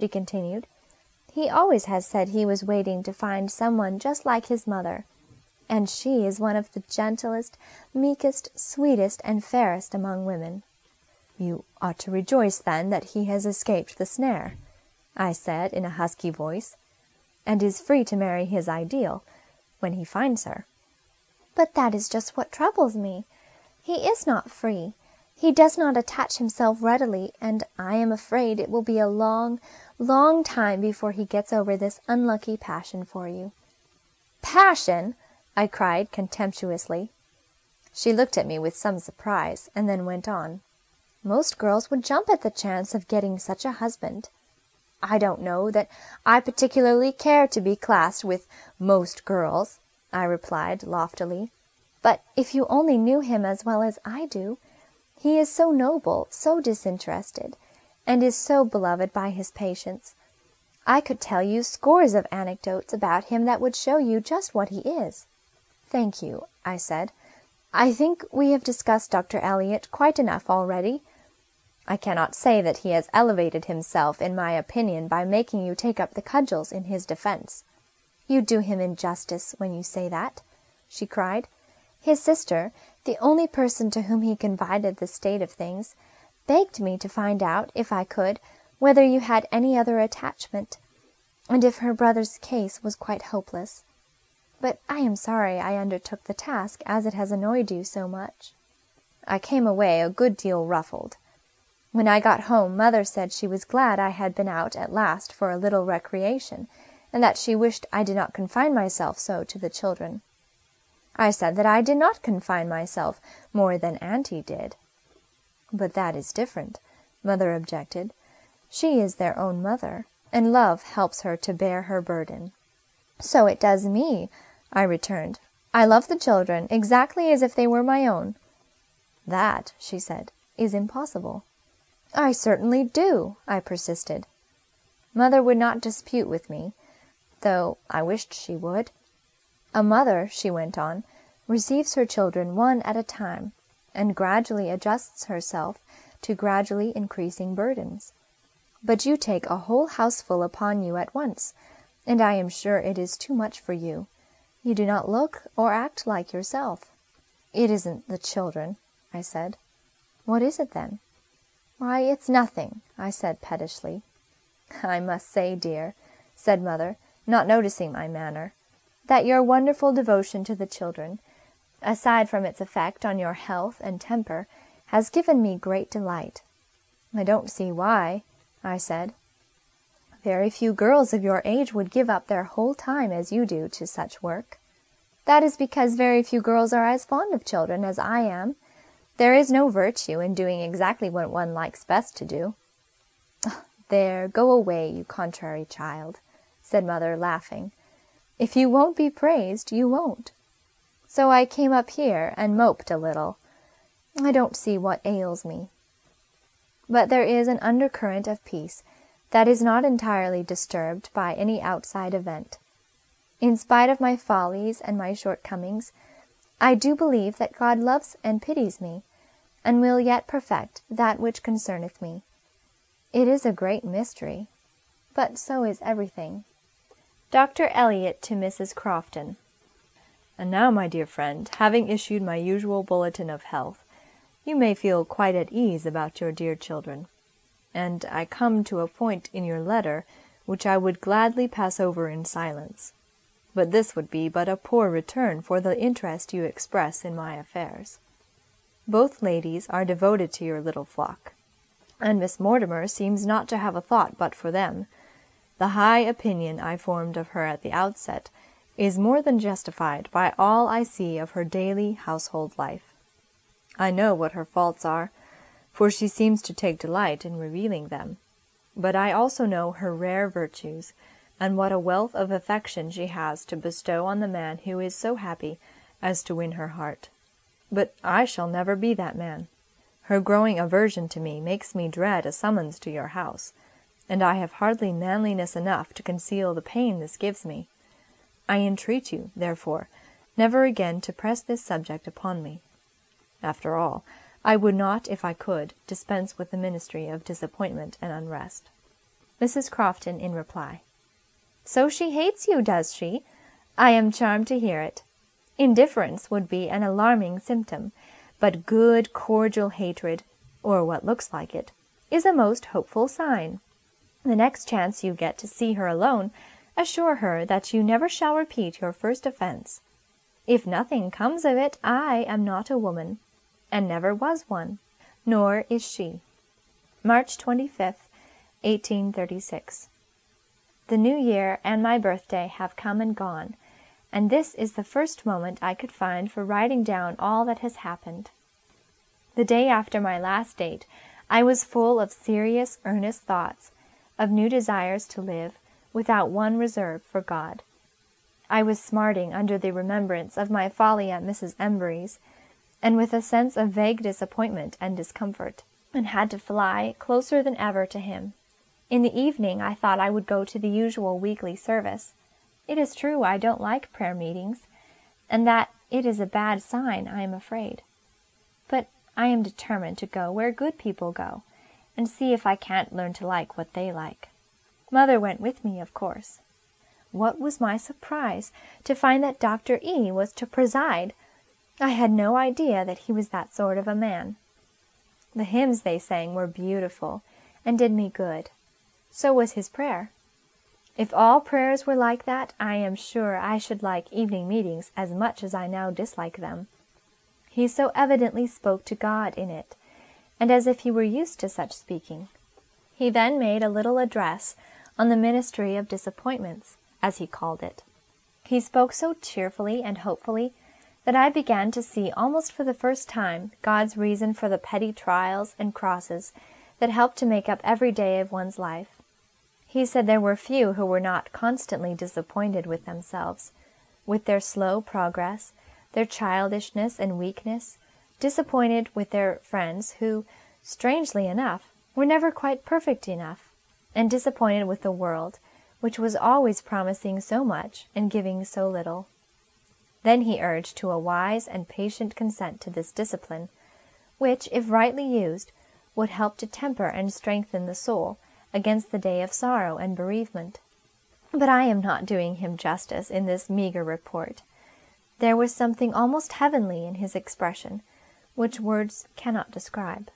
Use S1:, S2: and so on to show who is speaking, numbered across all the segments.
S1: she continued. "He always has said he was waiting to find someone just like his mother, and she is one of the gentlest, meekest, sweetest, and fairest among women." "You ought to rejoice, then, that he has escaped the snare," I said in a husky voice, "and is free to marry his ideal, when he finds her." "But that is just what troubles me. He is not free. He does not attach himself readily, and I am afraid it will be a long, long time before he gets over this unlucky passion for you." "Passion!" I cried contemptuously. She looked at me with some surprise, and then went on. "Most girls would jump at the chance of getting such a husband." "I don't know that I particularly care to be classed with most girls," I replied loftily. "But if you only knew him as well as I do, he is so noble, so disinterested, and is so beloved by his patients. I could tell you scores of anecdotes about him that would show you just what he is." "Thank you," I said. "I think we have discussed Dr. Elliot quite enough already. I cannot say that he has elevated himself in my opinion by making you take up the cudgels in his defense." "You do him injustice when you say that," she cried. "His sister, the only person to whom he confided the state of things, begged me to find out, if I could, whether you had any other attachment, and if her brother's case was quite hopeless. But I am sorry I undertook the task, as it has annoyed you so much." I came away a good deal ruffled. When I got home, Mother said she was glad I had been out at last for a little recreation, and that she wished I did not confine myself so to the children. I said that I did not confine myself more than Auntie did. "But that is different," Mother objected. "She is their own mother, and love helps her to bear her burden." "So it does me," I returned. "I love the children exactly as if they were my own." "That," she said, "is impossible." "I certainly do," I persisted. Mother would not dispute with me, though I wished she would. "A mother," she went on, "receives her children one at a time, and gradually adjusts herself to gradually increasing burdens. But you take a whole houseful upon you at once, and I am sure it is too much for you. You do not look or act like yourself." "It isn't the children," I said. "What is it, then?" "Why, it's nothing," I said pettishly. "I must say, dear," said Mother, not noticing my manner, "that your wonderful devotion to the children, aside from its effect on your health and temper, has given me great delight." "I don't see why," I said. "Very few girls of your age would give up their whole time as you do to such work." "That is because very few girls are as fond of children as I am. There is no virtue in doing exactly what one likes best to do." "There, go away, you contrary child," said Mother, laughing. "If you won't be praised, you won't. So I came up here and moped a little. I don't see what ails me. But there is an undercurrent of peace that is not entirely disturbed by any outside event. In spite of my follies and my shortcomings, I do believe that God loves and pities me, and will yet perfect that which concerneth me. It is a great mystery, but so is everything." Dr. Elliot to Mrs. Crofton. "And now, my dear friend, having issued my usual bulletin of health, you may feel quite at ease about your dear children. And I come to a point in your letter which I would gladly pass over in silence. But this would be but a poor return for the interest you express in my affairs. Both ladies are devoted to your little flock, and Miss Mortimer seems not to have a thought but for them. The high opinion I formed of her at the outset is more than justified by all I see of her daily household life. I know what her faults are, for she seems to take delight in revealing them. But I also know her rare virtues, and what a wealth of affection she has to bestow on the man who is so happy as to win her heart. But I shall never be that man. Her growing aversion to me makes me dread a summons to your house, and I have hardly manliness enough to conceal the pain this gives me. I entreat you, therefore, never again to press this subject upon me. After all, I would not, if I could, dispense with the ministry of disappointment and unrest." Mrs. Crofton in reply. So she hates you, does she? I am charmed to hear it. Indifference would be an alarming symptom, but good, cordial hatred, or what looks like it, is a most hopeful sign. The next chance you get to see her alone, assure her that you never shall repeat your first offence. If nothing comes of it, I am not a woman, and never was one, nor is she. March 25th, 1836. The new year and my birthday have come and gone, and this is the first moment I could find for writing down all that has happened. The day after my last date, I was full of serious, earnest thoughts, of new desires to live, without one reserve for God. I was smarting under the remembrance of my folly at Mrs. Embury's, and with a sense of vague disappointment and discomfort, and had to fly closer than ever to him. In the evening I thought I would go to the usual weekly service. It is true I don't like prayer meetings, and that it is a bad sign, I am afraid. But I am determined to go where good people go, and see if I can't learn to like what they like. Mother went with me, of course. What was my surprise to find that Dr. E. was to preside! I had no idea that he was that sort of a man. The hymns they sang were beautiful, and did me good. So was his prayer. If all prayers were like that, I am sure I should like evening meetings as much as I now dislike them. He so evidently spoke to God in it, and as if he were used to such speaking. He then made a little address on the ministry of disappointments, as he called it. He spoke so cheerfully and hopefully that I began to see almost for the first time God's reason for the petty trials and crosses that help to make up every day of one's life. He said there were few who were not constantly disappointed with themselves, with their slow progress, their childishness and weakness, disappointed with their friends who, strangely enough, were never quite perfect enough, and disappointed with the world, which was always promising so much and giving so little. Then he urged to a wise and patient consent to this discipline, which, if rightly used, would help to temper and strengthen the soul against the day of sorrow and bereavement. But I am not doing him justice in this meagre report. There was something almost heavenly in his expression, which words cannot describe.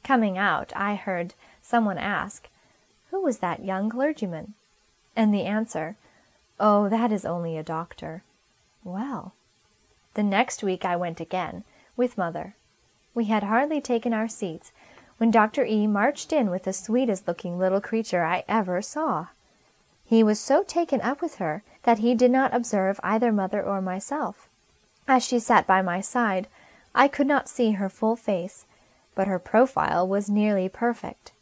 S1: Coming out, I heard someone ask, "Who was that young clergyman?" And the answer, "Oh, that is only a doctor." Well, the next week I went again, with Mother. We had hardly taken our seats when Dr. E. marched in with the sweetest-looking little creature I ever saw. He was so taken up with her that he did not observe either Mother or myself. As she sat by my side, I could not see her full face, but her profile was nearly perfect.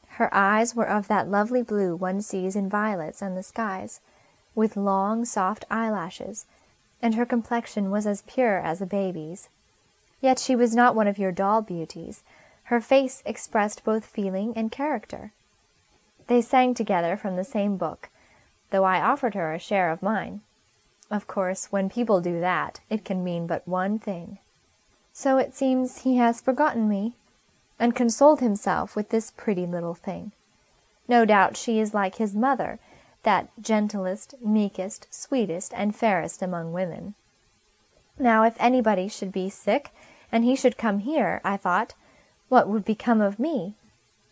S1: Her eyes were of that lovely blue one sees in violets and the skies, with long, soft eyelashes, and her complexion was as pure as a baby's. Yet she was not one of your doll beauties. Her face expressed both feeling and character. They sang together from the same book, though I offered her a share of mine. Of course, when people do that, it can mean but one thing. So it seems he has forgotten me, and consoled himself with this pretty little thing. No doubt she is like his mother, that gentlest, meekest, sweetest, and fairest among women. Now, if anybody should be sick, and he should come here, I thought, what would become of me?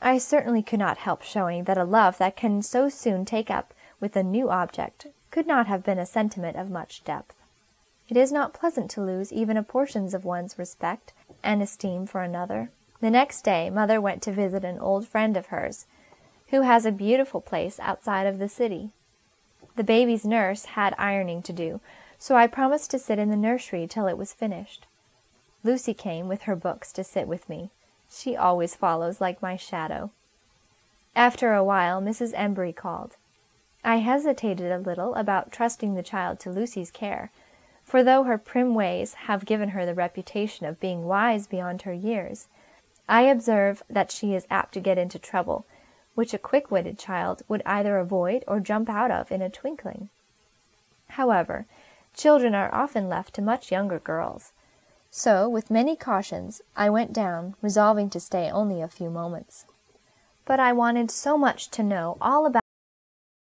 S1: I certainly could not help showing that a love that can so soon take up with a new object could not have been a sentiment of much depth. It is not pleasant to lose even a portion of one's respect and esteem for another. The next day Mother went to visit an old friend of hers, who has a beautiful place outside of the city. The baby's nurse had ironing to do, so I promised to sit in the nursery till it was finished. Lucy came with her books to sit with me. She always follows like my shadow. After a while Mrs. Embury called. I hesitated a little about trusting the child to Lucy's care, for though her prim ways have given her the reputation of being wise beyond her years, I observe that she is apt to get into trouble, which a quick-witted child would either avoid or jump out of in a twinkling. However, children are often left to much younger girls. So, with many cautions, I went down, resolving to stay only a few moments. but I wanted so much to know all about